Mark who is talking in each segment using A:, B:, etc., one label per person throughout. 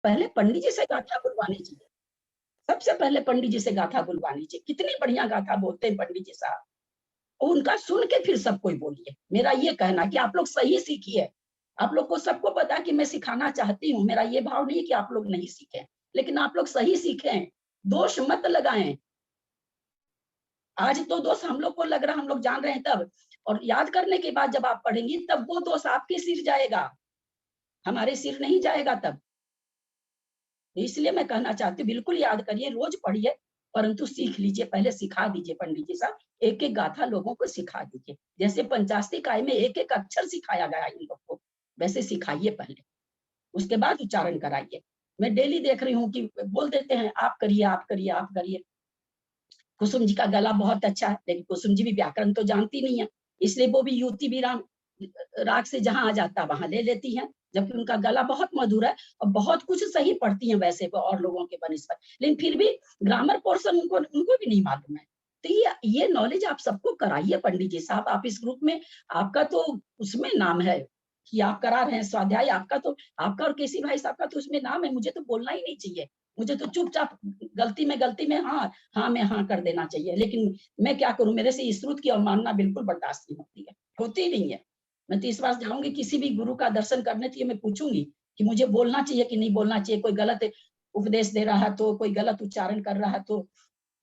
A: पहले पंडित जी से गाथा बुलवानी चाहिए, सबसे पहले पंडित जी से गाथा बुलवानी चाहिए। कितनी बढ़िया गाथा बोलते हैं पंडित जी साहब, उनका सुन के फिर सब कोई बोलिए। मेरा ये कहना कि आप लोग सही सीखिए। आप लोग को सबको पता कि मैं सिखाना चाहती हूँ, मेरा ये भाव नहीं है कि आप लोग नहीं सीखे, लेकिन आप लोग सही सीखें, दोष मत लगाएं। आज तो दोष हम लोग को लग रहा, हम लोग जान रहे हैं तब, और याद करने के बाद जब आप पढ़ेंगी तब वो दोष आपके सिर जाएगा, हमारे सिर नहीं जाएगा तब। तो इसलिए मैं कहना चाहती हूँ, बिल्कुल याद करिए, रोज पढ़िए, परंतु सीख लीजिए, पहले सिखा दीजिए पंडित जी साहब, एक एक गाथा लोगों को सिखा दीजिए। जैसे पंचास्ती काय में एक एक अक्षर सिखाया गया इन लोग को, वैसे सिखाइए पहले, उसके बाद उच्चारण कराइए। मैं डेली देख रही हूँ कि बोल देते हैं आप करिए, आप करिए, आप करिए। कुसुम जी का गला बहुत अच्छा है, लेकिन कुसुम जी भी व्याकरण तो जानती नहीं है, इसलिए वो भी युवती विराम राग से जहां आ जाता वहां ले लेती हैं, जबकि उनका गला बहुत मधुर है और बहुत कुछ सही पढ़ती हैं वैसे वो और लोगों के बनिस्पत, लेकिन फिर भी ग्रामर पोर्शन उनको भी नहीं मालूम है। तो ये नॉलेज आप सबको कराइए पंडित जी साहब। आप इस ग्रुप में, आपका तो उसमें नाम है कि आप करा रहे हैं स्वाध्याय, आपका और केसी भाई साहब का तो उसमें नाम है। मुझे तो बोलना ही नहीं चाहिए, मुझे तो चुपचाप गलती में हाँ में हाँ कर देना चाहिए, लेकिन मैं क्या करूं, मेरे से श्रुत की अवमानना बिल्कुल बर्दाश्त नहीं होती है, होती ही नहीं है। मैं तो इस बार जाऊंगी किसी भी गुरु का दर्शन करने, तो ये मैं पूछूंगी कि मुझे बोलना चाहिए कि नहीं बोलना चाहिए, कोई गलत उपदेश दे रहा है तो, कोई गलत उच्चारण कर रहा है तो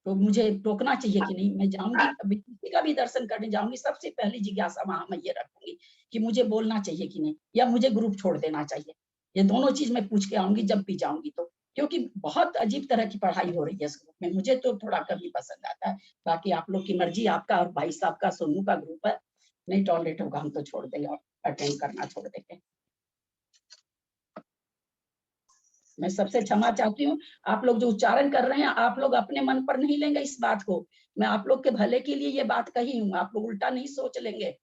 A: मुझे टोकना चाहिए कि नहीं। मैं जाऊंगी, अभी किसी का भी दर्शन करने जाऊंगी, सबसे पहली जिज्ञासा वहां मैं ये रखूंगी कि मुझे बोलना चाहिए कि नहीं, या मुझे ग्रुप छोड़ देना चाहिए। ये दोनों चीज मैं पूछ के आऊंगी जब भी जाऊंगी तो, क्योंकि बहुत अजीब तरह की पढ़ाई हो रही है इस ग्रुप में, मुझे तो थोड़ा कम ही पसंद आता है। बाकी आप लोग की मर्जी, आपका और भाई साहब का, सोनू का ग्रुप है, नहीं टॉलरेट होगा हम तो छोड़ देंगे और अटेंड करना छोड़ देंगे। मैं सबसे क्षमा चाहती हूँ, आप लोग जो उच्चारण कर रहे हैं आप लोग अपने मन पर नहीं लेंगे इस बात को, मैं आप लोग के भले के लिए ये बात कही हूँ, आप लोग उल्टा नहीं सोच लेंगे।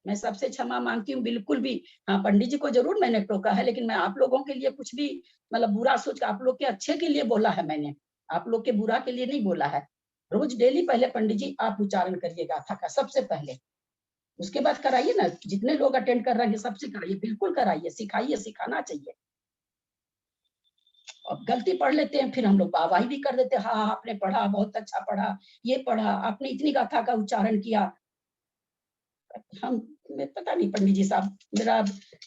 A: मैं सबसे क्षमा मांगती हूँ, बिल्कुल भी। हाँ, पंडित जी को जरूर मैंने टोका है, लेकिन मैं आप लोगों के लिए कुछ भी मतलब बुरा सोच, आप लोग के अच्छे के लिए बोला है मैंने, आप लोग के बुरा के लिए नहीं बोला है। रोज डेली पहले पंडित जी आप उच्चारण करिए गाथा का सबसे पहले, उसके बाद कराइए ना, जितने लोग अटेंड कर रहे हैं सबसे कराइए, बिल्कुल कराइए, सिखाइए, सिखाना चाहिए। अब गलती पढ़ लेते हैं, फिर हम लोग वाहवाही भी कर देते हैं, हाँ आपने पढ़ा, बहुत अच्छा पढ़ा, ये पढ़ा, आपने इतनी गाथा का उच्चारण किया। हम पता नहीं पंडित जी साहब,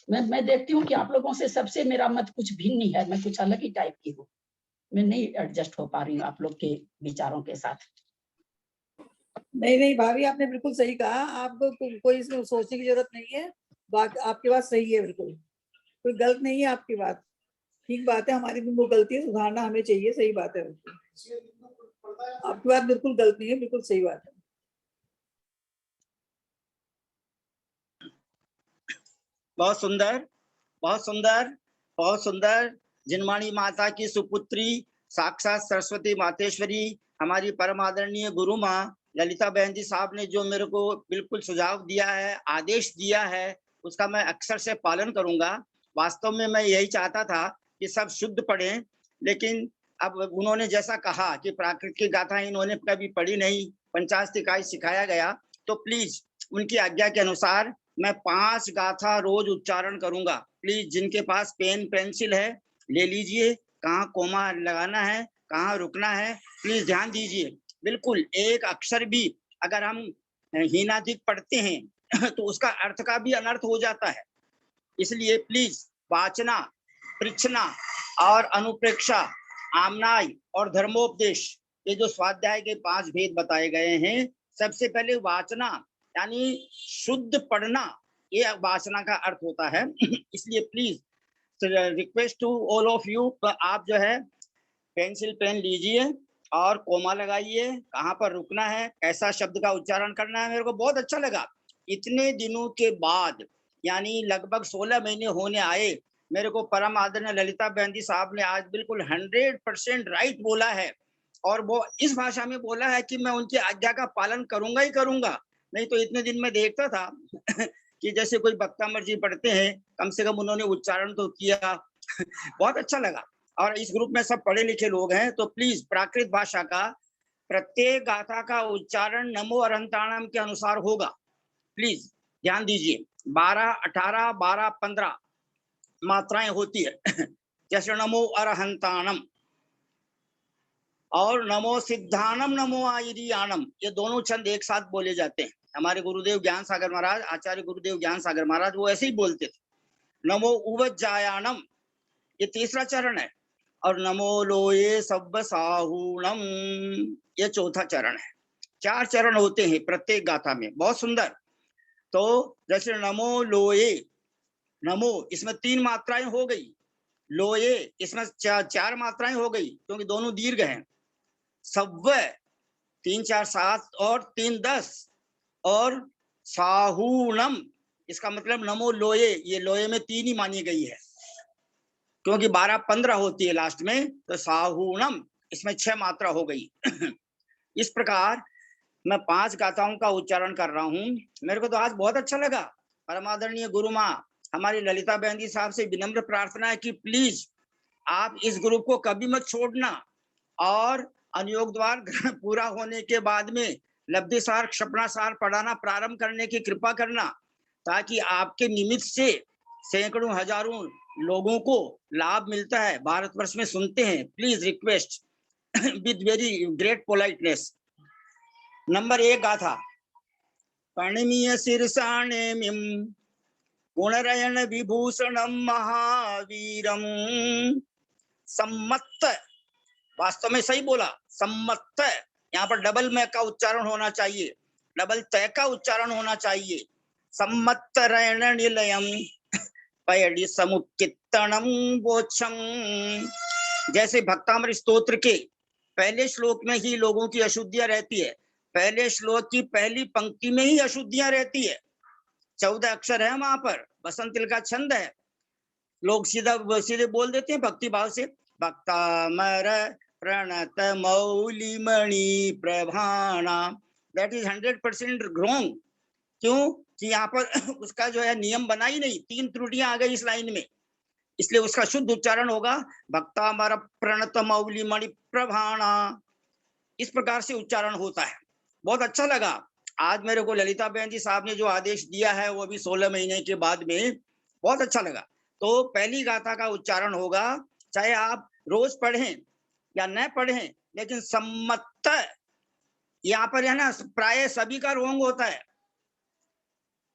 A: मैं देखती हूँ कि आप लोगों से सबसे मेरा मत कुछ भिन्न ही है, मैं कुछ अलग ही टाइप की हूँ, मैं नहीं एडजस्ट हो पा रही हूँ आप लोग के विचारों के साथ।
B: नहीं नहीं भाभी, आपने बिल्कुल सही कहा, आपको कोई इसमें सोचने की जरूरत नहीं है, बात आपकी बात सही है, बिल्कुल कोई गलत नहीं है आपकी बात, ठीक बात है, हमारी भी वो गलती है, सुधारना हमें चाहिए, सही बात है, आपकी बात बिल्कुल गलत नहीं है, बिल्कुल सही बात है।
C: बहुत सुंदर, बहुत सुंदर, बहुत सुंदर। जिनवाणी माता की सुपुत्री साक्षात सरस्वती मातेश्वरी हमारी परम आदरणीय गुरु माँ ललिता बहन जी साहब ने जो मेरे को बिल्कुल सुझाव दिया है, आदेश दिया है, उसका मैं अक्षर से पालन करूंगा। वास्तव में मैं यही चाहता था कि सब शुद्ध पढ़ें, लेकिन अब उन्होंने जैसा कहा कि प्राकृत की गाथा इन्होंने कभी पढ़ी नहीं, पंचास्ती काय सिखाया गया, तो प्लीज उनकी आज्ञा के अनुसार मैं 5 गाथा रोज उच्चारण करूंगा। प्लीज जिनके पास पेन पेंसिल है ले लीजिए, कहाँ कोमा लगाना है, कहाँ रुकना है, प्लीज ध्यान दीजिए। बिल्कुल एक अक्षर भी अगर हम हीनाधिक पढ़ते हैं तो उसका अर्थ का भी अनर्थ हो जाता है, इसलिए प्लीज वाचना, पृच्छना और अनुप्रेक्षा, आमनाय और धर्मोपदेश, ये जो स्वाध्याय के 5 भेद बताए गए हैं, सबसे पहले वाचना यानी शुद्ध पढ़ना, ये वाचना का अर्थ होता है। इसलिए please request to all of you, आप जो है पेंसिल पेन लीजिए और कोमा लगाइए, कहाँ पर रुकना है, कैसा शब्द का उच्चारण करना है। मेरे को बहुत अच्छा लगा, इतने दिनों के बाद, यानी लगभग 16 महीने होने आए, मेरे को परम आदरणीय ललिता बहन जी साहब ने आज बिल्कुल 100% राइट बोला है, और वो इस भाषा में बोला है कि मैं उनकी आज्ञा का पालन करूंगा ही करूंगा। नहीं तो इतने दिन में देखता था कि जैसे कोई बक्ता मर्जी पढ़ते हैं, कम से कम उन्होंने उच्चारण तो किया। बहुत अच्छा लगा, और इस ग्रुप में सब पढ़े लिखे लोग हैं, तो प्लीज प्राकृत भाषा का प्रत्येक गाथा का उच्चारण नमो अरहंताणम के अनुसार होगा। प्लीज ध्यान दीजिए, 12, 18, 12, 15 मात्राएं होती है। जैसे नमो अरहंतानम और नमो सिद्धानम नमो आयरियानम, ये दोनों छंद एक साथ बोले जाते हैं। हमारे गुरुदेव ज्ञान सागर महाराज, आचार्य गुरुदेव ज्ञान सागर महाराज, वो ऐसे ही बोलते थे। नमो उवज्जायानम, ये तीसरा चरण है। और नमो लोये सब्ब साहूणम, ये चौथा चरण है। 4 चरण होते हैं प्रत्येक गाथा में, बहुत सुंदर। तो जैसे नमो लोये, नमो इसमें 3 मात्राएं हो गई, लोये इसमें 4 मात्राएं हो गई क्योंकि दोनों दीर्घ हैं। सव्व 3 4 7 और 3 10 और साहूणम, इसका मतलब नमो लोये, ये लोये में 3 ही मानी गई है क्योंकि 12 15 होती है लास्ट में, तो साहूणम इसमें 6 मात्रा हो गई। इस प्रकार मैं 5 गाथाओं का उच्चारण कर रहा हूं। मेरे को तो आज बहुत अच्छा लगा। परमादरणीय गुरु माँ हमारी ललिता बहन जी साहब से विनम्र प्रार्थना है कि प्लीज आप इस ग्रुप को कभी मत छोड़ना और अनुयोग द्वार पूरा होने के बाद में लब्धि सार क्षपणा सार पढ़ाना प्रारंभ करने की कृपा करना, ताकि आपके निमित्त से सैकड़ों हजारों लोगों को लाभ मिलता है, भारतवर्ष में सुनते हैं। Please request with very great politeness. Number 1 गाथा। प्रणमीय शीर्षाणेमिं गुणरयन विभूषणम महावीरम सम्मत्त, वास्तव में सही बोला सम्मत्त, यहाँ पर डबल में का उच्चारण होना चाहिए, डबल तय का उच्चारण होना चाहिए। सम्मत्त रयण निलयम पयडि समुत्कित्तणम गोच्छम। जैसे भक्तामृत स्तोत्र के पहले श्लोक में ही लोगों की अशुद्धियां रहती है, पहले श्लोक की पहली पंक्ति में ही अशुद्धियां रहती है। 14 अक्षर है वहां पर, बसंतिल का छंद है। लोग सीधे बोल देते हैं भक्ति भाव से, भक्तामर प्रणत मौली मणि प्रभाना। That is 100% wrong. क्यों कि यहाँ पर उसका जो है नियम बना ही नहीं, 3 त्रुटियां आ गई इस लाइन में, इसलिए उसका शुद्ध उच्चारण होगा भक्तामर प्रणत मौली मणि प्रभाना। इस प्रकार से उच्चारण होता है। बहुत अच्छा लगा आज मेरे को ललिता बहन जी साहब ने जो आदेश दिया है, वो भी 16 महीने के बाद में, बहुत अच्छा लगा। तो पहली गाथा का उच्चारण होगा, चाहे आप रोज पढ़ें या न पढ़ें, लेकिन सम्मत यहाँ पर है ना, प्राय सभी का रोंग होता है।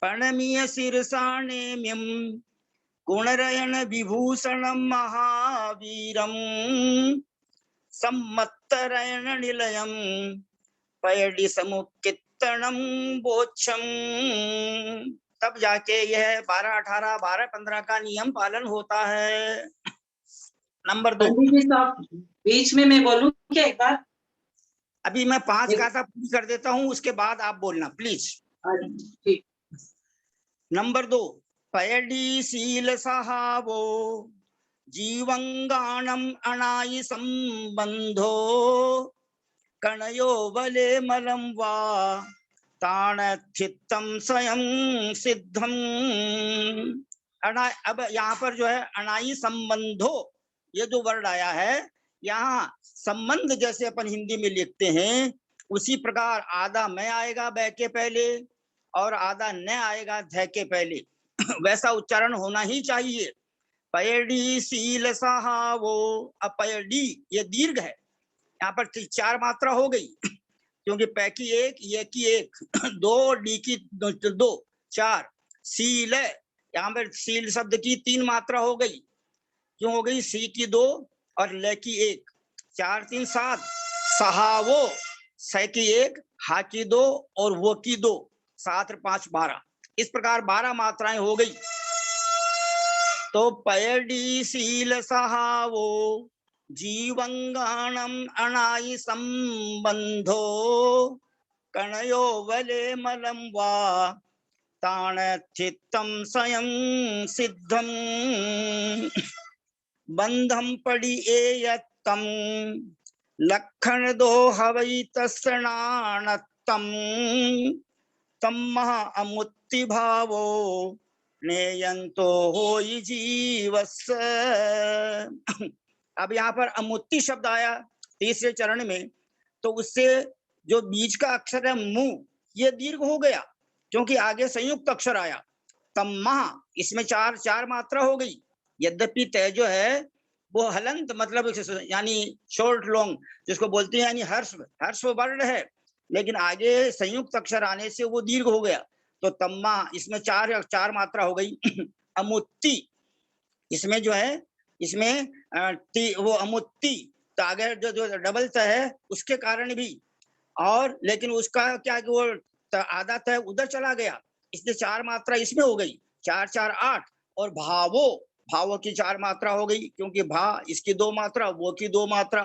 C: प्रणमीय शीर्षाणेम्यम गुणरयन विभूषणम महावीरम सम्मत्तरयण निलयम पयडि समुत्कित्तणम बोच्छम। तब जाके यह 12 18 12 15 का नियम पालन होता है। नंबर 2।
D: पंडित जी साहब बीच में मैं बोलूं क्या एक बार?
C: अभी मैं 5 गाथा पूरी कर देता हूं, उसके बाद आप बोलना प्लीज।
D: ठीक।
C: नंबर 2। पयडि शील सहावो जीवंगाणम अनायि संबंधो कणयो बले मलम वा ताणथित्तम स्वयं सिद्धम। अब यहाँ पर जो है अनायि संबंधो, ये जो वर्ड आया है, यहाँ संबंध जैसे अपन हिंदी में लिखते हैं, उसी प्रकार आधा मैं आएगा बै के पहले और आधा न आएगा ध के पहले। वैसा उच्चारण होना ही चाहिए। पयडी शील सहावो, अब पयडी ये दीर्घ है, यहाँ पर 4 मात्रा हो गई क्योंकि पै की 1, ये की 1, 2, डी की 2, 4। सील, यहाँ पर सील शब्द की 3 मात्रा हो गई। क्यों हो गई? सी की 2 और ल की 1, 4 3 7। सहावो, स की 1, हा की 2 और वो की 2, 7 5 12। इस प्रकार 12 मात्राएं हो गई। तो पयडी शील सहावो जीवंगाणम अनायि संबंधो कणयो वले मलम वा ताणथित्तम स्वयं सिद्धम। बंधम पड़ी एयत्तम लक्षण दो हवई तस्नानत्तम तम्मह अमुत्ति भावो नेयंतो होई जीवस्य। अब यहाँ पर अमुत्ति शब्द आया तीसरे चरण में, तो उससे जो बीच का अक्षर है मु, ये दीर्घ हो गया क्योंकि आगे संयुक्त अक्षर आया। तम्मा, इसमें 4 मात्रा हो गई। यद्यपि तय जो है वो हलंत मतलब यानी शॉर्ट लॉन्ग जिसको बोलते हैं, यानी हर्ष हर्ष वर्ण है, लेकिन आगे संयुक्त अक्षर आने से वो दीर्घ हो गया। तो तम्मा इसमें चार मात्रा हो गई। अमुत्ती इसमें जो है, इसमें वो अमुत्ती तो आगे जो डबल स है उसके कारण भी, और लेकिन उसका क्या कि वो आधा है उधर चला गया, इसलिए 4 मात्रा इसमें हो गई, 4 4 8। और भावो की 4 मात्रा हो गई, क्योंकि भा इसकी 2 मात्रा, वो की 2 मात्रा।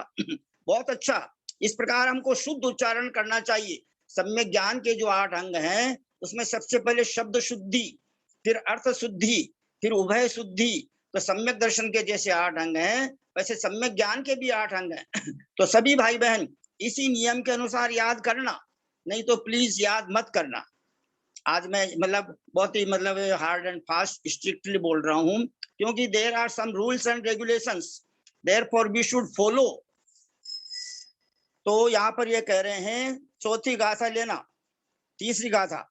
C: बहुत अच्छा। इस प्रकार हमको शुद्ध उच्चारण करना चाहिए। सम्यक ज्ञान के जो 8 अंग हैं उसमें सबसे पहले शब्द शुद्धि, फिर अर्थ शुद्धि, फिर उभय शुद्धि। तो सम्यक दर्शन के जैसे 8 अंग हैं, वैसे सम्यक ज्ञान के भी 8 अंग हैं। तो सभी भाई बहन इसी नियम के अनुसार याद करना, नहीं तो प्लीज याद मत करना। आज मैं मतलब बहुत ही मतलब हार्ड एंड फास्ट स्ट्रिक्टली बोल रहा हूं, क्योंकि there are some rules and regulations, therefore we should follow. तो यहाँ पर ये कह रहे हैं, चौथी गाथा लेना, तीसरी गाथा।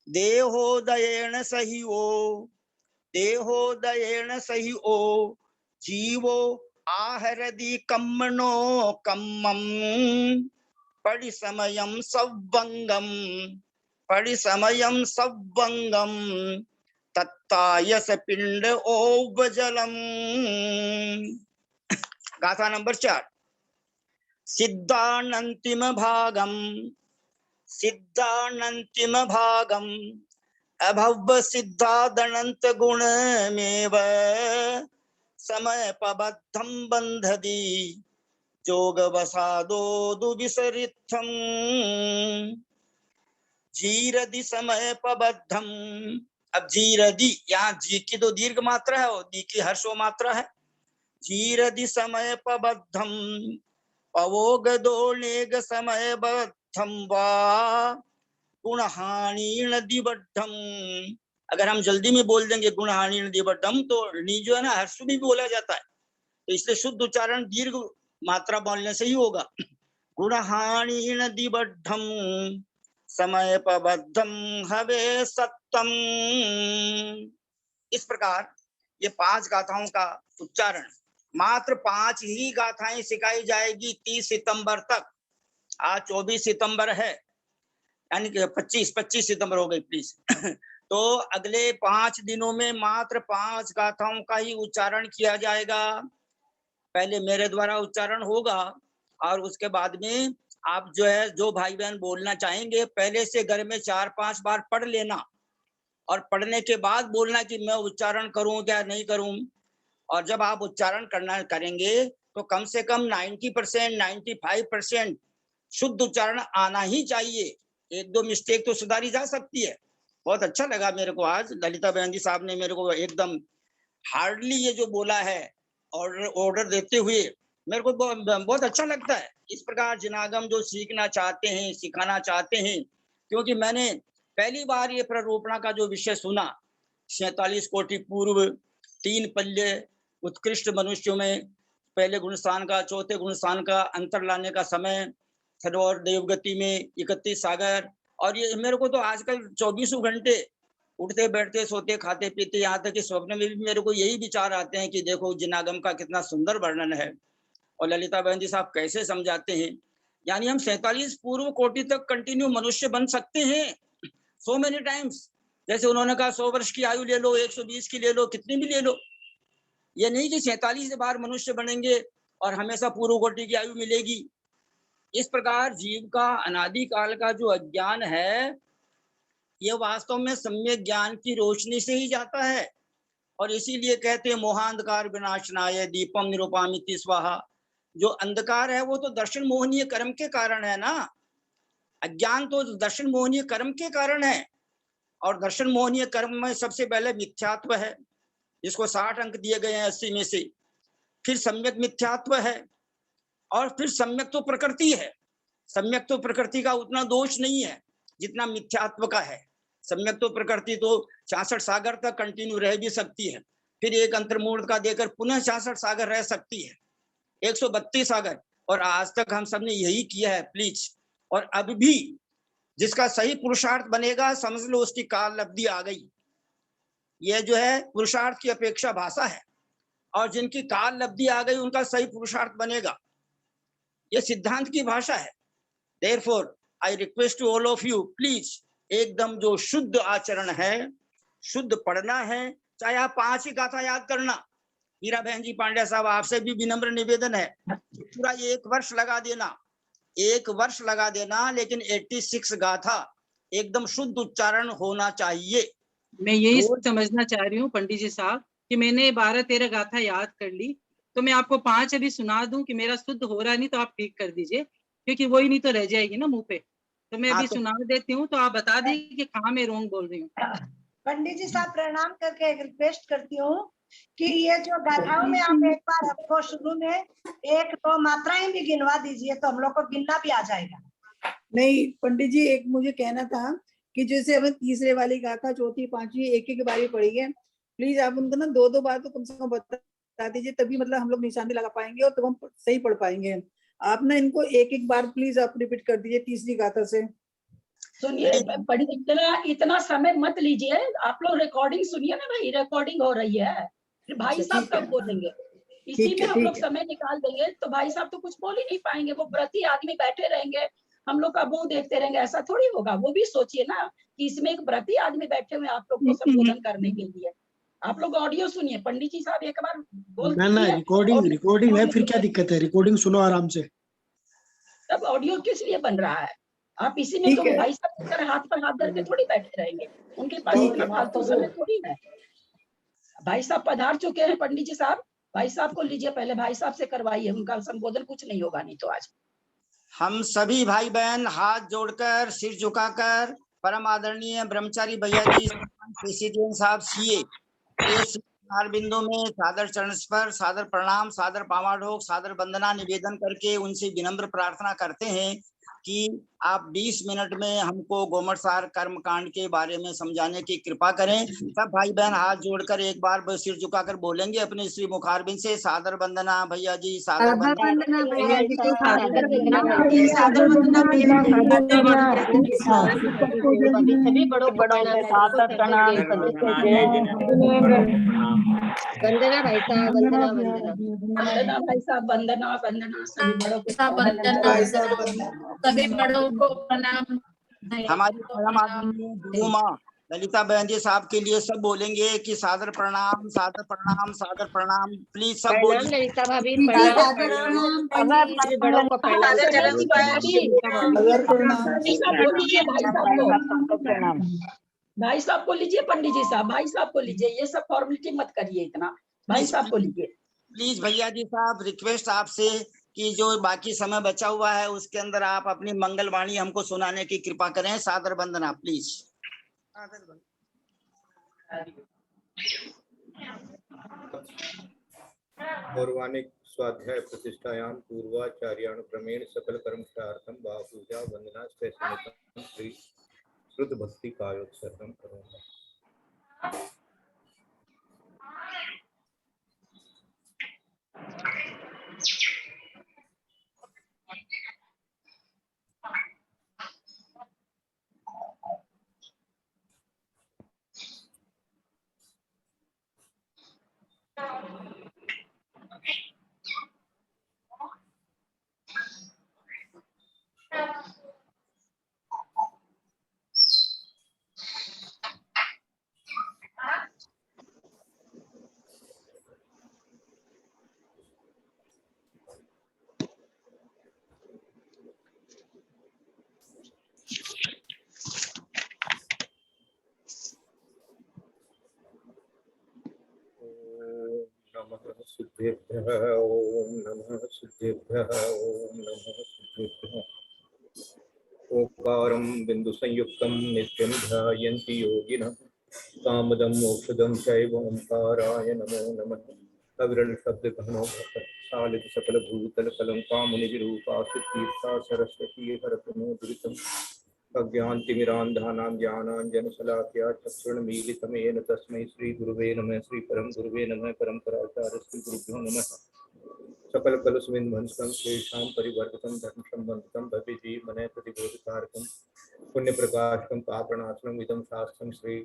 C: देहोदयेन सही ओ, देहोदयेन सही ओ, जीवो आहरदि कम्मनो कम्मम, परिसमयम सवंगम, परिसमयम सवंगम, तत्तायस पिंड ओवजलम। गाथा नंबर 4। सिद्धानंतिम भागम, सिद्धानंतिम भागम, अभव सिद्धादनंत गुणमेव, समय पबद्धम बंधदी, जोग वसादो दुविसरित्थम, जीरदि समय पबद्धम। अब जीरदि, यहाँ जी की तो दीर्घ मात्रा है और दी की हर्षो मात्रा है। जीरदि समय पबद्धम, पवोगदोलेग समय बद्धम वा, गुणहानीण दिबद्धम। अगर हम जल्दी में बोल देंगे गुणहानीण दिबद्धम, तो नी जो है ना हर्ष भी बोला जाता है, तो इसलिए शुद्ध उच्चारण दीर्घ मात्रा बोलने से ही होगा। गुणहानीण दिबद्धम, समय पबद्धम हवे सत्तम। इस प्रकार ये 5 गाथाओं का उच्चारण, मात्र 5 ही गाथाएं सिखाई जाएगी 30 सितंबर तक। आज 24 सितंबर है, यानी कि 25 सितंबर हो गई प्लीज। तो अगले 5 दिनों में मात्र 5 गाथाओं का ही उच्चारण किया जाएगा। पहले मेरे द्वारा उच्चारण होगा और उसके बाद में आप जो है, जो भाई बहन बोलना चाहेंगे पहले से घर में 4-5 बार पढ़ लेना, और पढ़ने के बाद बोलना कि मैं उच्चारण करूं क्या नहीं करूं। और जब आप उच्चारण करेंगे तो कम से कम 90% 95% शुद्ध उच्चारण आना ही चाहिए। 1-2 मिस्टेक तो सुधारी जा सकती है। बहुत अच्छा लगा मेरे को आज ललिता बहन जी साहब ने मेरे को एकदम हार्डली ये जो बोला है, ऑर्डर देते हुए मेरे को बहुत अच्छा लगता है। इस प्रकार जिनागम जो सीखना चाहते हैं, सिखाना चाहते हैं, क्योंकि मैंने पहली बार ये प्ररूपणा का जो विषय सुना, 47 कोटि पूर्व 3 पल्य उत्कृष्ट मनुष्यों में पहले गुणस्थान का, चौथे गुणस्थान का अंतर लाने का समय, और देवगति में 31 सागर। और ये मेरे को तो आजकल 24 घंटे उठते बैठते सोते खाते पीते, यहाँ तक कि स्वप्न में भी मेरे को यही विचार आते हैं कि देखो जिनागम का कितना सुंदर वर्णन है, और ललिता बहन जी साहब कैसे समझाते हैं। यानी हम 47 पूर्व कोटि तक कंटिन्यू मनुष्य बन सकते हैं, सो मेनी टाइम्स। जैसे उन्होंने कहा 100 वर्ष की आयु ले लो, 120 की ले लो, कितनी भी ले लो। ये नहीं कि 47 बार मनुष्य बनेंगे और हमेशा पूर्व कोटि की आयु मिलेगी। इस प्रकार जीव का अनादि काल का जो अज्ञान है, ये वास्तव में सम्यक ज्ञान की रोशनी से ही जाता है। और इसीलिए कहते हैं मोहांधकार विनाशनाय दीपम निरूपामिति स्वाहा। जो अंधकार है वो तो दर्शन मोहनीय कर्म के कारण है ना। अज्ञान तो दर्शन मोहनीय कर्म के कारण है, और दर्शन मोहनीय कर्म में सबसे पहले मिथ्यात्व है, जिसको 60 अंक दिए गए हैं 80 में से। फिर सम्यक मिथ्यात्व है, और फिर सम्यक तो प्रकृति है। सम्यक तो प्रकृति का उतना दोष नहीं है जितना मिथ्यात्व का है। सम्यक तो प्रकृति तो 66 सागर तक कंटिन्यू रह भी सकती है, फिर एक अंतर्मूर्त का देकर पुनः 66 सागर रह सकती है, 132 सागर। और आज तक हम सबने यही किया है प्लीज। और अब भी जिसका सही पुरुषार्थ बनेगा, समझ लो उसकी काल लब्धि आ गई। यह जो है पुरुषार्थ की अपेक्षा भाषा है, और जिनकी काल लब्धि आ गई उनका सही पुरुषार्थ बनेगा। ये सिद्धांत की भाषा है। Therefore, I request to all of you, please, एकदम जो शुद्ध आचरण है, शुद्ध पढ़ना है, चाहे आप 5 ही गाथा याद करना। मीरा बहन जी, पांड्या साहब, आपसे भी विनम्र निवेदन है, पूरा 1 वर्ष लगा देना, 1 वर्ष लगा देना, लेकिन 86 गाथा एकदम शुद्ध उच्चारण होना चाहिए।
D: मैं यही समझना चाह रही हूँ पंडित जी साहब कि मैंने 12-13 गाथा याद कर ली, तो मैं आपको 5 अभी सुना दूं कि मेरा शुद्ध हो रहा नहीं तो आप ठीक कर दीजिए, क्योंकि वही नहीं तो रह जाएगी ना मुंह पे। तो मैं अभी सुना देती हूँ, तो आप बता दीजिए कि कहाँ मैं रोंग बोल रही हूँ।
E: पंडित जी साहब, प्रणाम करके एक रिक्वेस्ट करती हूँ कि ये जो गाथाओं में आप एक बार हमको शुरू में 1-2 मात्राएं भी गिनवा दीजिए, तो हम लोग को गिनना भी आ जाएगा।
B: नहीं पंडित जी, एक मुझे कहना था कि जैसे हमें तीसरे वाली गाथा, चौथी, पांचवी एक बारी पढ़ी है, प्लीज आप उनको ना 2-2 बार तो कम से कम बता दीजिए, तभी मतलब हम लोग निशानी लगा पाएंगे और तब हम सही पढ़ पाएंगे। आप ना इनको एक बार प्लीज आप रिपीट कर दीजिए तीसरी गाथा से।
A: सुनिए, इतना समय मत लीजिए, आप लोग रिकॉर्डिंग सुनिए ना भाई, रिकॉर्डिंग हो रही है, फिर भाई साहब कब बोलेंगे, इसी में हम लोग समय निकाल देंगे, तो भाई साहब तो कुछ बोल ही नहीं पाएंगे, वो प्रति आदमी बैठे रहेंगे, हम लोग का मुंह देखते रहेंगे, ऐसा थोड़ी होगा। वो भी सोचिए ना कि इसमें एक प्रति आदमी बैठे हुए आप लोग को संबोधन करने के लिए। आप लोग ऑडियो सुनिए, पंडित जी साहब एक बार बोल दीजिए।
F: रिकॉर्डिंग है, फिर क्या दिक्कत है, रिकॉर्डिंग सुनो आराम से।
A: तब ऑडियो किस लिए बन रहा है? आप इसी में तो भाई साहब हाथ पर हाथ धर के थोड़ी बैठे रहेंगे, उनके पास इतना फालतू समय थोड़ी है। भाई साहब पधार चुके हैं पंडित जी साहब, भाई साहब को लीजिए, पहले भाई साहब से करवाइए, उनका संबोधन कुछ नहीं होगा नहीं तो आज।
C: हम सभी भाई बहन हाथ जोड़कर, सिर झुकाकर, परम आदरणीय ब्रह्मचारी भैया जी प्रेसिडेंट साहब सीए के बिंदु में सादर चरण स्पर्श, सादर प्रणाम, सादर पामाढोक, सादर वंदना निवेदन करके उनसे विनम्र प्रार्थना करते हैं कि आप 20 मिनट में हमको गोमटसार कर्म कांड के बारे में समझाने की कृपा करें। सब भाई बहन हाथ जोड़कर एक बार सिर झुकाकर बोलेंगे अपने श्री मुखारबिंद से, सादर वंदना भैया जी, सादर वंदना भैया जी,
E: सादर वंदना भैया
G: सभी बड़ों को सादर प्रणाम, वंदना भाई साहब, वंदना वंदना
A: वंदना भाई साहब, वंदना वंदना सभी बड़ों को
G: सभी बड़ों को प्रणाम।
C: हमारी परम आदरणीय गुरु माँ ललिता बहन जी साहब के लिए सब बोलेंगे कि सादर प्रणाम, सादर प्रणाम, सादर प्रणाम। प्लीज सब बोलिए।
G: ललिता भाभी प्रणाम, सभी बड़ों को
A: प्रणाम। भाई साहब को लीजिए, पंडित जी साहब, भाई साहब को लीजिए, ये सब फॉर्मेलिटी मत करिए इतना, भाई साहब को लीजिए
C: प्लीज। भैया जी साहब, रिक्वेस्ट आपसे कि जो बाकी समय बचा हुआ है उसके अंदर आप अपनी मंगलवाणी हमको सुनाने की कृपा करें। सादर वंदना प्लीज।
H: गौरवानिक स्वाध्याय प्रतिष्ठायां पूर्वाचार्याण क्रमेण सकल कर्मशार्थम वा पूजा वंदना समेतम श्री श्रुत भक्ति कायोत्सर्गम करूंगा। सिद्धेभ्यः ओम नमः सिद्धेभ्यः ओम नमः सिद्धेभ्यः। ओंकारं बिंदु संयुक्तं नित्यं ध्यायन्ति योगिनः कामदं मोक्षदं चैव ओंकाराय नमो नमः। अविरल शब्द घनो सालित सकल भूतल कलम कामुनि विरूपा सिद्धीर्था सरस्वती हरतु दुरितम् अज्ञानतिमिरान्धानां ज्ञानाञ्जनशलाकया चक्षुर्मीलितमेन तस्मै श्रीगुरुवे नमः। श्री परम गुरुवे नमः। परम्पराचार्य श्री गुरुभ्यो नमः। सकल कलुषविन्ध्वंसं शेषां परिवर्तितं धर्म सम्बन्धितं भवेति मने प्रतिबोधकारकं पुण्यप्रकाशकं पापनाशनम् इदं शास्त्रं श्री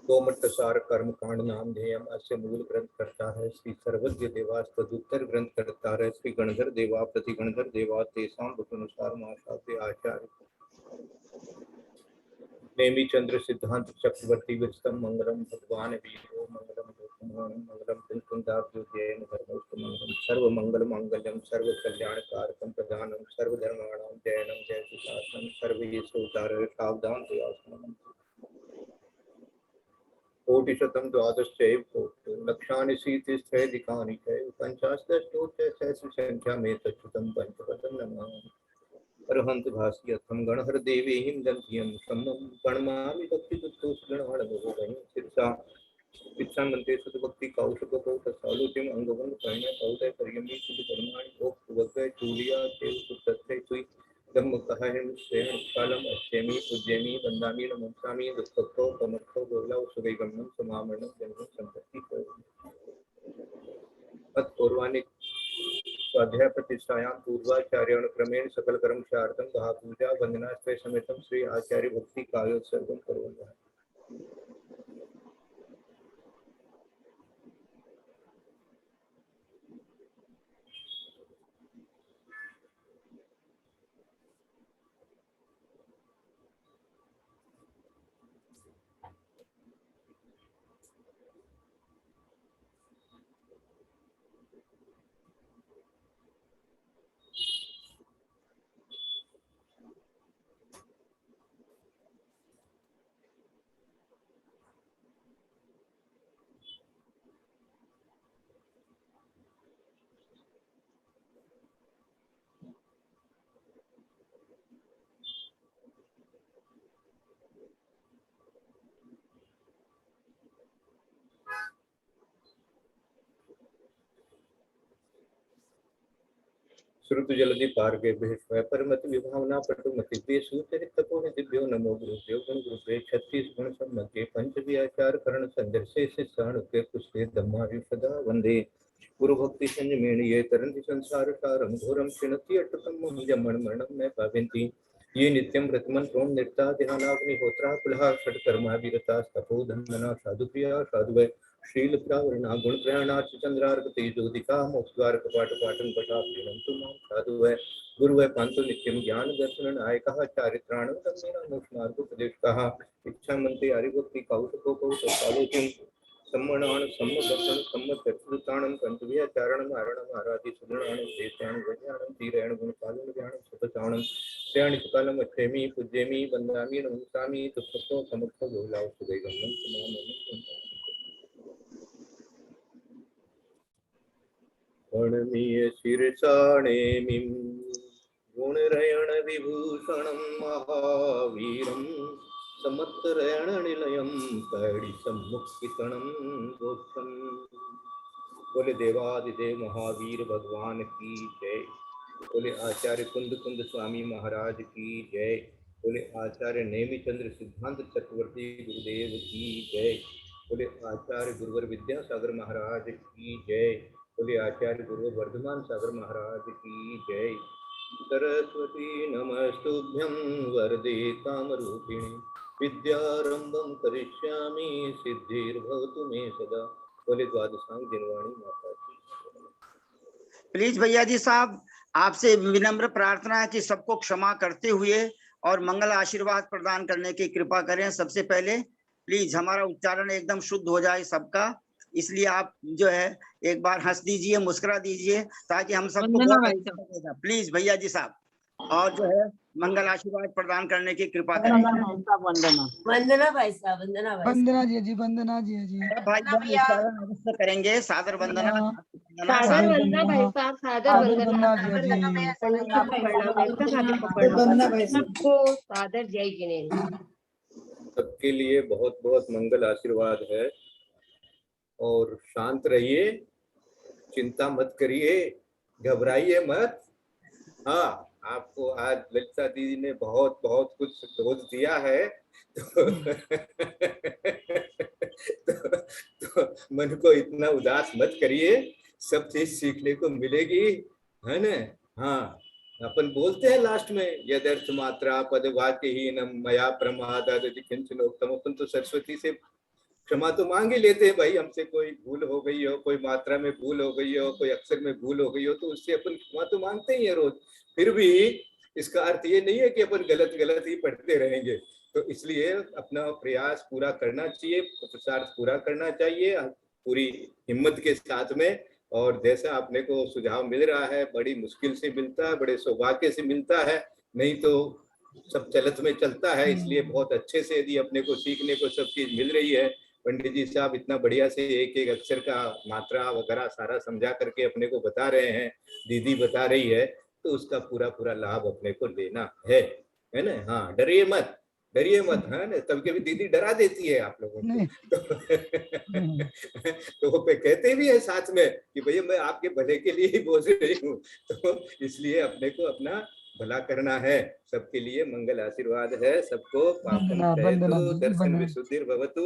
H: तोमटसार कर्म कांड नाम ध्येयम अस्य मूल ग्रंथ करता है श्री सर्वज्ञ देवास तदुत्तर ग्रंथ करता है श्री गणधर देवा प्रति गणधर देवा तेसाम अनुसार महाशास्त्री आचार्य नेमी चंद्र सिद्धांत चक्रवर्ती विस्तम मंगलम भगवान वीरो मंगलम लोकमान मंगलम कुंदाब्जोदयन धर्मोत्तमंगलम सर्व मंगल मांगल्यम सर्व कल्याण कारकम प्रदानम सर्व धर्माणाम जयनम जय सुशासनम सर्व येषोतार सावधान प्रयासनम कोटिशतम द्वादशैव कोटि लक्षाणि शीतिस्त्रैधिकानि च पंचाशदशोत्तरसहस्रसंख्या में तच्युतं पंचपदं नमामि अरहंत भास्यथम गणहर देवीहिं दन्त्यं सम्मं गणमामि भक्तिदुत्तोषगणहरणभोगं शिरसा शिक्षामन्ते सद्भक्ति कौशकौतसालोक्यम् अंगवन् कर्ण कौतय पर्यमी सुधर्माणि भोक्तुवग्गय चूलिया देव सुतत्थै तुई धम्मकहं श्रेण कालम अश्यमी पूज्यमी वन्दामि नमस्यामि दुःखतो समर्थो गौरव सुगैगम्यं समामरणं जन्म संपत्ति तत्पूर्वाणि स्वाध्याय प्रतिष्ठायां पूर्वाचार्य क्रमेण सकल कर्मशार्थं महापूजा वंदनास्त्रय समेतं श्री आचार्य भक्ति कायोत्सर्गं करोमि। श्रुत जलधि पार्गे भेषवय परमत विभावना पटुमति सूचरित तपोनि दिव्यो नमो गुरुदेव गुण गुरुदेव 36 गुण सम्मते पंच व्याचार करण संदर्शे से साणुके पुष्पे धम्मारि सदा वंदे गुरु भक्ति संयमेन ये तरन्ति संसार सारं घोरं क्षिणति अटकं जमन मरणं में पावन्ति ये नित्यं व्रतमन्त्रों निर्ता ध्यानाग्निहोत्रा कुलः षट्कर्मा विरता तपो धन्वना साधुप्रिया साधुवै शील प्रावरणा गुण प्रयाणार्थ चंद्रार्क तेजोदिका मोक्षद्वार कपाट पाटन पटापीनम तुमां साधु है गुरु है पांतो नित्यम ज्ञान दर्शन नायकः चारित्राणं तन्मेना मोक्ष मार्ग उपदेशकः इच्छा मंते हरिभक्ति कौशको कौशलोचन सम्मणान सम्मदर्शन सम्मचर्चाणं कंठव्य चारणं आरणं आराधि सुगुणाणं देशाणं गज्ञानं तीरेण गुणपालन ज्ञानं सतचाणं श्रेयाणि सुकालम अच्छेमि पूज्येमि वन्दामि नमस्यामि तुष्टो समर्थो गोलाव सुदैगमनं समामि गणमीय शीर्षाणेमिं गुणरयण विभूषणं महावीरं समत्तरयण निलयं कैडिसम्मुक्तिकणं गोक्षं बोले देवादिदेव महावीर भगवान की जय। बोले आचार्य कुंद कुंद स्वामी महाराज की जय। बोले आचार्य नेमिचंद्र सिद्धांत चक्रवर्ती गुरुदेव की जय। बोले आचार्य गुरुवर विद्यासागर महाराज की जय। बोले आचार्य गुरुवर वर्धमान सागर महाराज की जय। सरस्वती नमस्तुभ्यं वरदे कामरूपिणी विद्यारंभं करिष्यामि सिद्धिर्भवतु मे सदा। बोले द्वादशांग दिनवाणी माता की।
C: प्लीज भैया जी साहब, आपसे विनम्र प्रार्थना है कि सबको क्षमा करते हुए और मंगल आशीर्वाद प्रदान करने की कृपा करें। सबसे पहले प्लीज हमारा उच्चारण एकदम शुद्ध हो जाए सबका, इसलिए आप जो है एक बार हंस दीजिए, मुस्कुरा दीजिए ताकि हम सबको प्लीज भैया जी साहब, और जो है मंगल आशीर्वाद प्रदान करने की कृपा करें।
G: वंदना भाई साहब, वंदना भाई,
F: वंदना जी जी, वंदना जी जी,
C: भाई बहन उच्चारण अवश्य करेंगे। सादर वंदना,
G: सादर वंदना भाई साहब, सादर वंदना सबको सादर जय जिनेन्द्र।
H: सबके लिए बहुत बहुत मंगल आशीर्वाद है और शांत रहिए, चिंता मत करिए, घबराइए मत। हाँ, आपको आज ललिता दीदी ने बहुत बहुत कुछ डोज दिया है तो मन को इतना उदास मत करिए, सब चीज सीखने को मिलेगी, है ना। हाँ, अपन बोलते हैं लास्ट में यदर्थ मात्रा पद वाक्यहीनम मया प्रमादाद किंचन उत्तम। अपन तो सरस्वती से क्षमा तो मांग ही लेते हैं भाई, हमसे कोई भूल हो गई हो, कोई मात्रा में भूल हो गई हो, कोई अक्षर में भूल हो गई हो, तो उससे अपन क्षमा तो मांगते ही है रोज। फिर भी इसका अर्थ ये नहीं है कि अपन गलत गलत ही पढ़ते रहेंगे। तो इसलिए अपना प्रयास पूरा करना चाहिए, पुरुषार्थ पूरा करना चाहिए पूरी हिम्मत के साथ में। और जैसा अपने को सुझाव मिल रहा है, बड़ी मुश्किल से मिलता है, बड़े सौभाग्य से मिलता है, नहीं तो सब चलत में चलता है। इसलिए बहुत अच्छे से यदि अपने को सीखने को सब चीज मिल रही है, पंडित जी साहब इतना बढ़िया से एक एक अक्षर का मात्रा वगैरह सारा समझा करके अपने को बता रहे हैं, दीदी बता रही है, तो उसका पूरा पूरा लाभ अपने को लेना है ना। हाँ, डरिए मत, डरिए मत, है ना। कभी कभी दीदी डरा देती है आप लोगों को, तो वो कहते भी है साथ में कि भैया मैं आपके भले के लिए ही बोल रही हूँ। तो इसलिए अपने को अपना भला करना है, सबके लिए मंगल आशीर्वाद है। सबको पापम क्षयतु, दर्शन विशुद्धिर्भवतु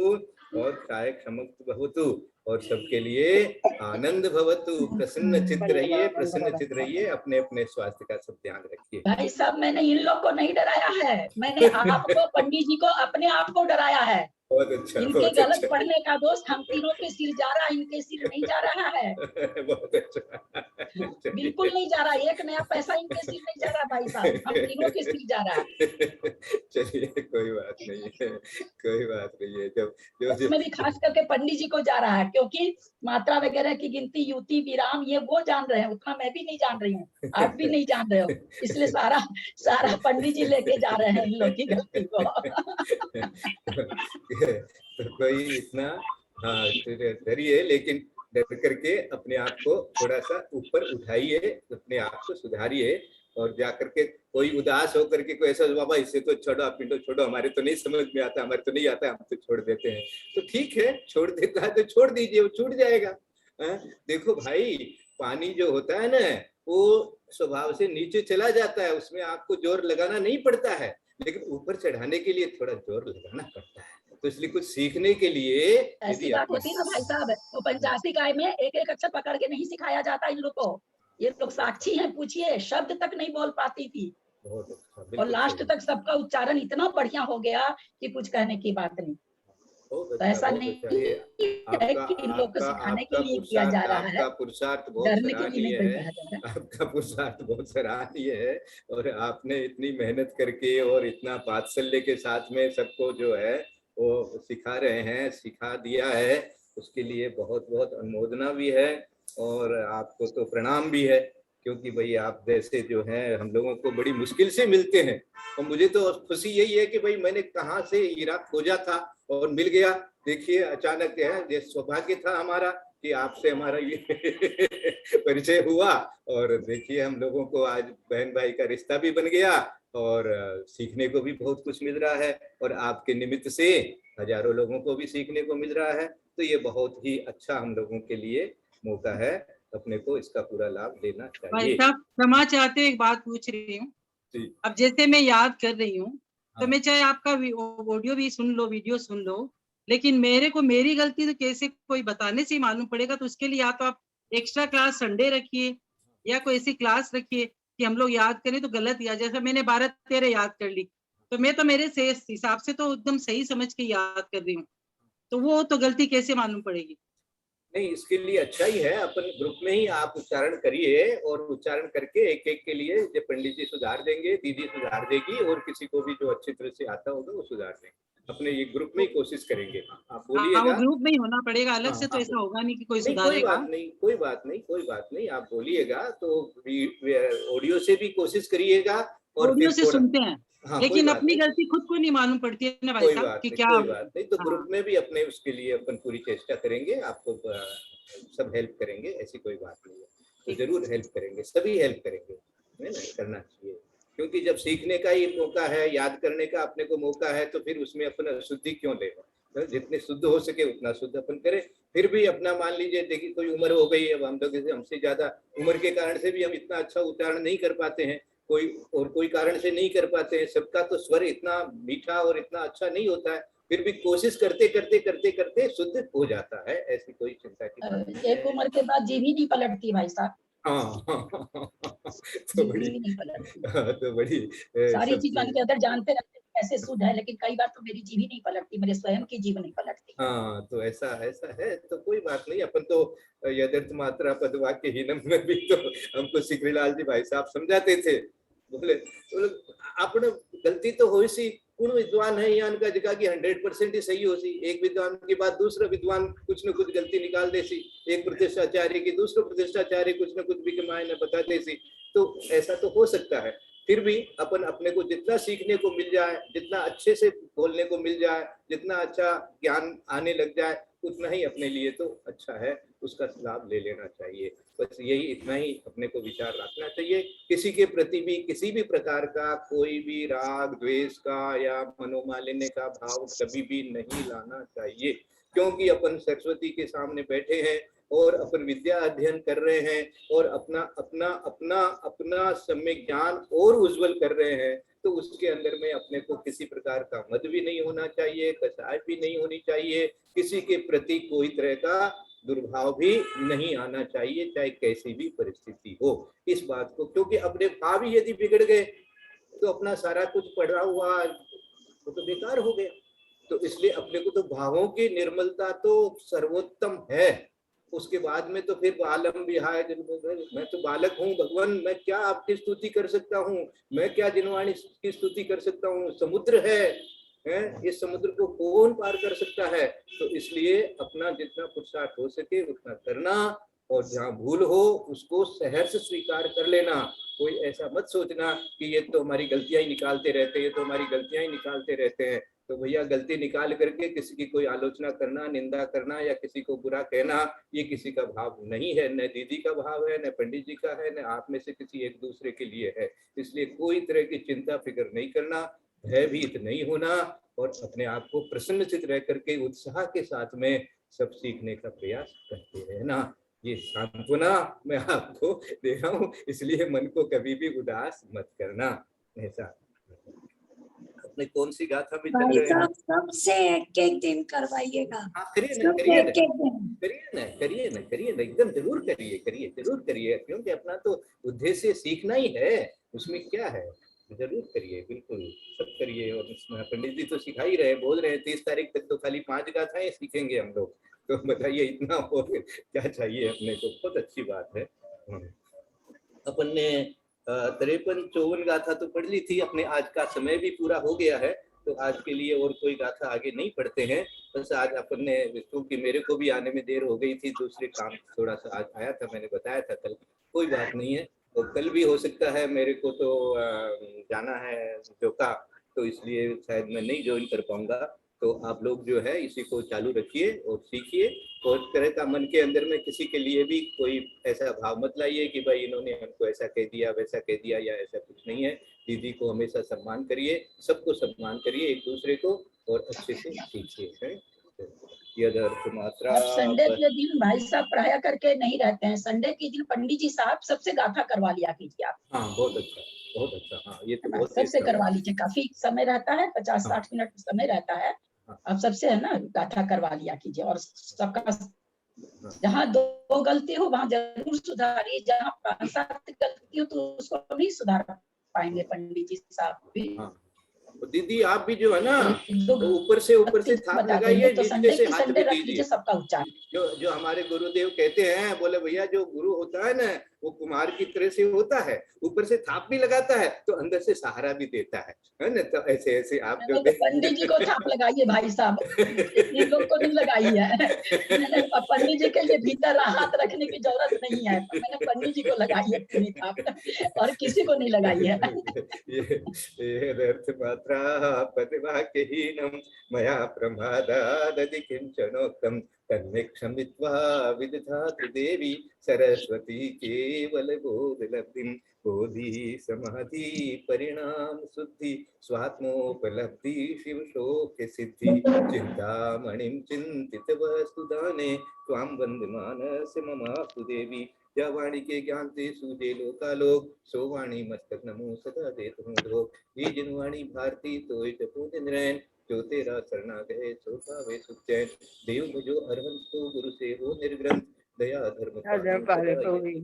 H: और काय क्षमत्व भवतु, और सबके लिए आनंद भवतु। प्रसन्न चित्त रहिए, प्रसन्न चित्त रहिए, अपने अपने स्वास्थ्य का सब ध्यान रखिए।
A: भाई साहब, मैंने इन लोग को नहीं डराया है, मैंने आपको, पंडित जी को, अपने आप को डराया है।
H: बहुत अच्छा,
A: इनके
H: बहुत
A: गलत
H: अच्छा।
A: पढ़ने का दोष हम तीनों के सिर जा रहा है, इनके सिर नहीं जा रहा है।
H: बहुत अच्छा,
A: बिल्कुल नहीं जा रहा, एक नया पैसा इनके सिर नहीं जा रहा भाई साहब, हम तीनों के सिर जा रहा है।
H: चलिए कोई बात नहीं है, कोई बात नहीं है। जब
A: उसमें भी खास करके पंडित जी को जा रहा है, क्योंकि मात्रा वगैरह की गिनती, युति, विराम, ये वो जान रहे हैं, उतना मैं भी नहीं जान रही हूँ, आप भी नहीं जान रहे हो, इसलिए सारा पंडित जी लेके जा रहे हैं इन लोग की गलती को।
H: तो कोई इतना, हाँ डरिए, लेकिन डर करके अपने आप को थोड़ा सा ऊपर उठाइए, अपने आप को सुधारिए, और जा करके कोई उदास होकर के कोई ऐसा, बाबा इससे तो छोड़ो, आप पिंडो छोड़ो, हमारे तो नहीं समझ में आता, हमारे तो नहीं आता, हम तो छोड़ देते हैं। तो ठीक है, छोड़ देता है तो छोड़ दीजिए, वो छूट जाएगा। देखो भाई, पानी जो होता है ना, वो स्वभाव से नीचे चला जाता है, उसमें आपको जोर लगाना नहीं पड़ता है, लेकिन ऊपर चढ़ाने के लिए थोड़ा जोर लगाना पड़ता है। तो इसलिए कुछ सीखने के लिए
A: ऐसी बात होती है ना भाई साहब, तो 85 काय में एक एक अक्षर पकड़ के नहीं सिखाया जाता इन लोग को। ये लोग साक्षी हैं, पूछिए, शब्द तक नहीं बोल पाती थी,
H: बहुत अच्छा,
A: और लास्ट तक सबका उच्चारण इतना बढ़िया हो गया कि कुछ कहने की बात नहीं। तो ऐसा नहीं है कि इन लोग को सिखाने के लिए किया जा रहा है,
H: आपका पुरुषार्थ बहुत
A: डरने के लिए
H: सराहनीय
A: नहीं
H: है,
A: कहा जा रहा है।
H: आपका पुरुषार्थ बहुत सराहनीय है, और आपने इतनी मेहनत करके और इतना वात्सल्य के साथ में सबको जो है वो सिखा रहे हैं, सिखा दिया है, उसके लिए बहुत बहुत अनुमोदना भी है, और आपको तो प्रणाम भी है, क्योंकि भाई आप जैसे जो हैं हम लोगों को बड़ी मुश्किल से मिलते हैं। और मुझे तो खुशी यही है कि भाई मैंने कहाँ से हीरा खोजा था और मिल गया। देखिए अचानक है, ये सौभाग्य था हमारा कि आपसे हमारा ये परिचय हुआ, और देखिए हम लोगों को आज बहन भाई का रिश्ता भी बन गया, और सीखने को भी बहुत कुछ मिल रहा है, और आपके निमित्त से हजारों लोगों को भी सीखने को मिल रहा है। तो ये बहुत ही अच्छा हम लोगों के लिए मौका है, अपने को इसका पूरा लाभ लेना
D: भाई
H: चाहिए।
D: साहब क्षमा चाहते हुए एक बात पूछ रही हूँ। अब जैसे मैं याद कर रही हूँ, तो मैं चाहे आपका ऑडियो भी सुन लो, वीडियो सुन लो, लेकिन मेरे को मेरी गलती तो कैसे कोई बताने से ही मालूम पड़ेगा। तो उसके लिए या तो आप एक्स्ट्रा क्लास संडे रखिए, या कोई ऐसी क्लास रखिए कि हम लोग याद करें तो गलत याद, जैसे मैंने 12-13 याद कर ली, तो मैं तो मेरे से हिसाब से तो एकदम सही समझ के याद कर रही हूँ, तो वो तो गलती कैसे मालूम पड़ेगी?
H: नहीं, इसके लिए अच्छा ही है, अपन ग्रुप में ही आप उच्चारण करिए, और उच्चारण करके एक एक के लिए जब पंडित जी सुधार देंगे, दीदी सुधार देगी, और किसी को भी जो अच्छी तरह से आता होगा वो सुधार देंगे। अपने ये ग्रुप में ही कोशिश करेंगे। आप बोलिएगा,
D: वो ग्रुप में ही होना पड़ेगा, अलग से तो ऐसा होगा नहीं कि कोई सुधारेगा।
H: कोई बात नहीं, कोई बात नहीं, कोई बात नहीं, आप बोलिएगा तो ऑडियो से भी कोशिश करिएगा, और
D: ऑडियो से सुनते हैं,
H: हाँ,
D: लेकिन अपनी गलती खुद को नहीं मालूम पड़ती है ना भाई साहब कि क्या।
H: कोई बात नहीं, तो ग्रुप में भी अपने उसके लिए अपन पूरी चेष्टा करेंगे, आपको सब हेल्प करेंगे, ऐसी कोई बात नहीं है। तो जरूर हेल्प करेंगे, सभी हेल्प करेंगे, है ना, करना चाहिए, क्योंकि जब सीखने का ही मौका है, याद करने का अपने को मौका है, तो फिर उसमें अपना शुद्धि क्यों लेगा। तो जितने शुद्ध हो सके उतना शुद्ध अपन करें। फिर भी अपना मान लीजिए, देखिए कोई उम्र हो गई, अब हम लोग हमसे ज्यादा उम्र के कारण से भी हम इतना अच्छा उच्चारण नहीं कर पाते हैं, कोई कारण से नहीं कर पाते हैं, सबका तो स्वर इतना मीठा और इतना अच्छा नहीं होता है, फिर भी कोशिश करते करते करते करते शुद्ध हो जाता है, ऐसी कोई चिंता की बात नहीं।
A: एक उम्र के बाद जीभ ही नहीं पलटती भाई साहब।
H: तो बड़ी
A: नहीं पलटती,
H: तो बड़ी
A: सारी चीज मन के अंदर जानते रहते कैसे शुद्ध है, लेकिन कई बार तो मेरी जीभ ही नहीं पलटती, मेरे स्वयं की जीभ नहीं पलटती।
H: हाँ, तो ऐसा ऐसा है तो कोई बात नहीं। अपन तो यदर्थ मात्रा पदवाक्य हीनम में भी तो हमको सिकरीलाल जी भाई साहब समझाते थे, बोले आपने गलती तो हो सी, कौन विद्वान है यहाँ का जगह की 100% ही सही हो सी, एक विद्वान की बात दूसरा विद्वान कुछ न कुछ गलती निकाल दे सी, एक प्रतिष्ठाचार्य की दूसरा प्रतिष्ठाचार्य कुछ न कुछ भी के मायने बता दे सी। तो ऐसा तो हो सकता है, फिर भी अपन अपने को जितना सीखने को मिल जाए, जितना अच्छे से बोलने को मिल जाए, जितना अच्छा ज्ञान आने लग जाए, उतना ही अपने लिए तो अच्छा है, उसका लाभ ले लेना चाहिए। बस यही इतना ही अपने को विचार रखना चाहिए। किसी के प्रति भी किसी भी प्रकार का कोई भी राग द्वेष का या मनोमालिन्य का भाव कभी भी नहीं लाना चाहिए, क्योंकि अपन सरस्वती के सामने बैठे हैं और अपन विद्या अध्ययन कर रहे हैं और अपना अपना अपना अपना सम्यक ज्ञान और उज्जवल कर रहे हैं। तो उसके अंदर में अपने को किसी प्रकार का मद भी नहीं होना चाहिए, कसाय भी नहीं होनी चाहिए, किसी के प्रति कोई तरह का दुर्भाव भी नहीं आना चाहिए, चाहे कैसी भी परिस्थिति हो। इस बात को, क्योंकि अपने भाव ही यदि बिगड़ गए तो अपना सारा कुछ पढ़ा हुआ वो तो बेकार हो गया। तो इसलिए अपने को तो भावों की निर्मलता तो सर्वोत्तम है। उसके बाद में तो फिर बालम विहाय, मैं तो बालक हूँ भगवान, मैं क्या आपकी स्तुति कर सकता हूँ, मैं क्या जिनवाणी की स्तुति कर सकता हूँ, समुद्र है, इस समुद्र को कौन पार कर सकता है। तो इसलिए अपना जितना पुरुषार्थ हो सके उतना करना, और जहाँ भूल हो उसको सहर्ष स्वीकार कर लेना। कोई ऐसा मत सोचना कि ये तो हमारी गलतियां ही निकालते रहते हैं, ये तो हमारी गलतियां ही निकालते रहते हैं। तो भैया गलती निकाल करके किसी की कोई आलोचना करना, निंदा करना या किसी को बुरा कहना, ये किसी का भाव नहीं है, न दीदी का भाव है, न पंडित जी का है, न आप में से किसी एक दूसरे के लिए है। इसलिए कोई तरह की चिंता फिक्र नहीं करना, भयभीत नहीं होना, और अपने आप को प्रसन्नचित रह करके उत्साह के साथ में सब सीखने का प्रयास करते रहना। ये सांत्वना मैं आपको दे रहा हूँ, इसलिए मन को कभी भी उदास मत करना। ऐसा अपने कौन सी गाथा में चल रहे हैं?
G: सबसे एक एक दिन करवाइएगा।
H: हाँ, करिए ना, एकदम जरूर करिए, क्योंकि अपना तो उद्देश्य सीखना ही है, उसमें क्या है, जरूर करिए, बिल्कुल सब करिए। और पंडित जी तो सिखा ही रहे, बोल रहे हैं 30 तारीख तक तो खाली 5 गाथाएं सीखेंगे हम लोग। तो बताइए इतना हो क्या चाहिए अपने को, बहुत अच्छी बात है। अपन ने 53-54 गाथा तो पढ़ ली थी, अपने आज का समय भी पूरा हो गया है, तो आज के लिए और कोई गाथा आगे नहीं पढ़ते हैं। बस आज अपन ने, क्योंकि मेरे को भी आने में देर हो गई थी, दूसरे काम थोड़ा सा आज आया था, मैंने बताया था कल, कोई बात नहीं है, तो कल भी हो सकता है मेरे को तो जाना है जोका, तो इसलिए शायद मैं नहीं ज्वाइन कर पाऊंगा। तो आप लोग जो है इसी को चालू रखिए और सीखिए, और तरह का मन के अंदर में किसी के लिए भी कोई ऐसा भाव मत लाइए कि भाई इन्होंने हमको ऐसा कह दिया वैसा कह दिया, या ऐसा कुछ नहीं है। दीदी को हमेशा सम्मान करिए, सबको सम्मान करिए एक दूसरे को, और अच्छे से सीखिए। यदर्थ मात्रा।
A: आप संडे के दिन भाई साहब प्राय करके नहीं रहते हैं, संडे के दिन पंडित जी साहब सबसे गाथा करवा लिया कीजिए आप।
H: हाँ, बहुत अच्छा, बहुत अच्छा। हाँ, ये तो बहुत
A: सबसे करवा लीजिए, काफी समय रहता है, 50-60 मिनट समय रहता है। आप सबसे है ना गाथा करवा लिया कीजिए, और सबका जहाँ 2 गलती हो वहाँ जरूर सुधारिए, जहाँ 5-7 गलती हो तो उसको नहीं सुधार पाएंगे पंडित जी साहब भी।
H: दीदी आप भी जो है ना, तो ऊपर से थाप लगाइए,
A: तो
H: नीचे से हाथ
A: संडे
H: भी
A: रख लीजिए सबका उच्चारण।
H: जो हमारे गुरुदेव कहते हैं, बोले भैया जो गुरु होता है ना वो कुमार की तरह से होता है, ऊपर से थाप भी लगाता है तो अंदर से सहारा भी देता है ना। तो ऐसे ऐसे आप जो
A: पंडित जी को थाप लगाइए भाई साहब, इन लोग को नहीं लगाई है। पंडित जी के लिए भीतर हाथ रखने की जरूरत नहीं है, मैंने पंडित जी को लगाई है पूरी थाप, और किसी को नहीं लगाई है।
H: ये मात्रा पदवाक्यहीनं मया प्रमादादधि किंचनोक्तं तन्मे क्षमित्वा विदधातु देवी सरस्वती केवल बोधलब्धिं। बोधि समाधि परिणाम शुद्धि स्वात्मोपलब्धि शिव शोक सिद्धि। चिंतामणिं चिंतित वस्तुदाने त्वां वंदमानस्य ममास्तु देवी। या वाणी के ज्ञान से सूझे लोकालोक, सो वाणी मस्तक नमो सदा देत हूँ लोक। ये जिनवाणी भारती तो जपो दिन रैन, जो तेरा शरणा गए सो पावे सुख चैन। देव मुझो अरहंत तो गुरु से हो निर्ग्रंथ, दया धर्म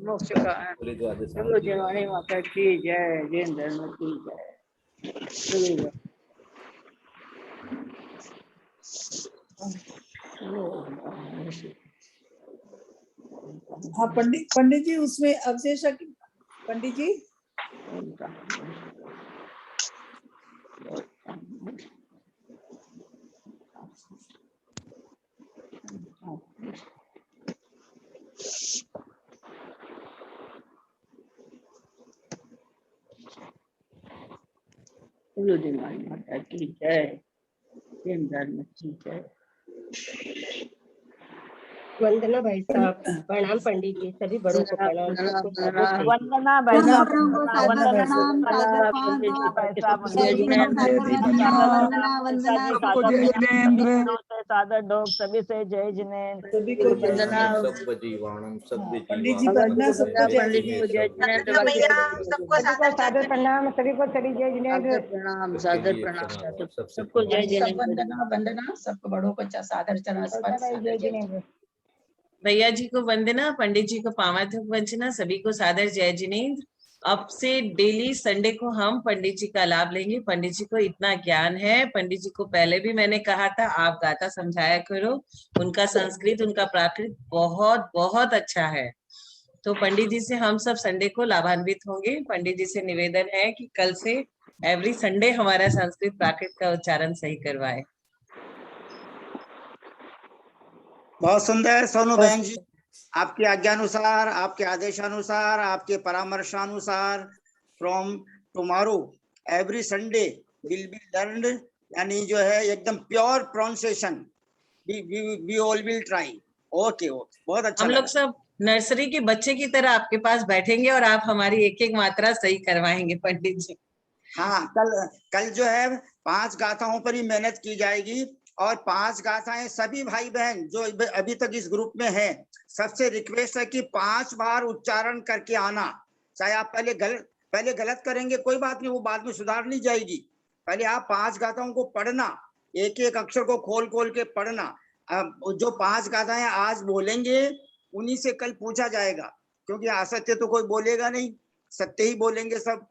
B: मोक्ष का जिनवाणी माता की जय, जैन धर्म की जय। हाँ पंडित जी उसमें अवशेष पंडित जी
A: बोलो दिमाग माता की जय, प्रेम धर्म की जय।
G: वंदना भाई साहब, प्रणाम पंडित जी, सभी बड़ों को प्रणाम, सबको सादर से।
I: वंदना भाई
B: वंदना
I: साहब,
B: वंदना
I: वंदना
B: भाई साहब।
I: प्रणाम, सादर प्रणाम भाई साहब, वंदना सबको जय जिनेंद्र, सादर डॉग सभी से जय जिनेंद्र,
B: सभी को जय
H: वंदना
B: जिनेंद्र।
H: सब जीवाणु सब
B: हाँ, पंडित जी वंदना सबको जय जिनेंद्र।
E: सबको सादर प्रणाम, सभी को सभी जय जिनेंद्र।
A: प्रणाम, सादर प्रणाम, सबको जय
C: सब
A: जिनेंद्र।
C: वंदना वंदना, सबको बड़ों को सादर चरण स्पर्श, सादर जय जिनेंद्र।
I: भैया जी को वंदना, पंडित जी को पावाधक वंदना, सभी को सादर जय जिनेंद्र। अब से डेली संडे को हम पंडित जी का लाभ लेंगे। पंडित जी को इतना ज्ञान है, पंडित जी को पहले भी मैंने कहा था आप गाथा समझाया करो, उनका संस्कृत उनका प्राकृत बहुत बहुत अच्छा है। तो पंडित जी से हम सब संडे को लाभान्वित होंगे। पंडित जी से निवेदन है कि कल से एवरी संडे हमारा संस्कृत प्राकृत का उच्चारण सही करवाए।
C: बहुत सुंदर सोनू बहन जी, आपके आज्ञानुसार, आपके आदेशानुसार, आपके परामर्शानुसार, from tomorrow every Sunday will be learned, यानी जो है एकदम pure pronunciation, we all will try. Okay okay, बहुत अच्छा
I: हम
C: लगा।
I: लोग सब नर्सरी के बच्चे की तरह आपके पास बैठेंगे और आप हमारी एक एक मात्रा सही करवाएंगे पंडित जी।
C: हाँ, कल जो है 5 गाथाओं पर ही मेहनत की जाएगी, और 5 गाथाएं सभी भाई बहन जो अभी तक इस ग्रुप में हैं, सबसे रिक्वेस्ट है कि 5 बार उच्चारण करके आना। चाहे आप पहले गलत करेंगे कोई बात नहीं, वो बाद में सुधार ली जाएगी। पहले आप 5 गाथाओं को पढ़ना, एक एक अक्षर को खोल खोल के पढ़ना। अब जो 5 गाथाएं आज बोलेंगे उन्हीं से कल पूछा जाएगा, क्योंकि असत्य तो कोई बोलेगा नहीं, सत्य ही बोलेंगे सब।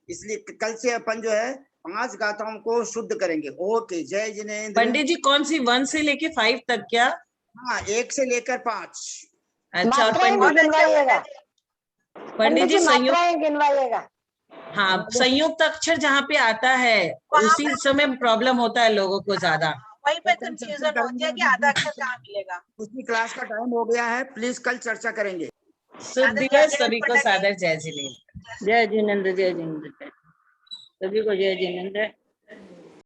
C: इसलिए कल से अपन जो है 5 गाथाओं को शुद्ध करेंगे। ओके, जय जिनेंद्र।
I: पंडित जी कौन सी 1 से लेके 5 तक क्या?
C: हाँ, 1 से लेकर 5।
I: अच्छा, और पंडित जी संयुक्त
G: गिनवाइएगा।
I: हाँ, संयुक्त अक्षर जहाँ पे आता है उसी समय प्रॉब्लम होता है लोगों को ज्यादा।
E: वहीं पे कंफ्यूजन होती है कि आधा अक्षर कहाँ मिलेगा।
C: उसकी क्लास का टाइम हो गया है, प्लीज कल चर्चा करेंगे।
I: शुभ दिवस, सभी को सादर जय जिनेंद्र।
A: जय जिनेंद्र, जय जिनेंद्र, सभी को जय जिनेंद्र।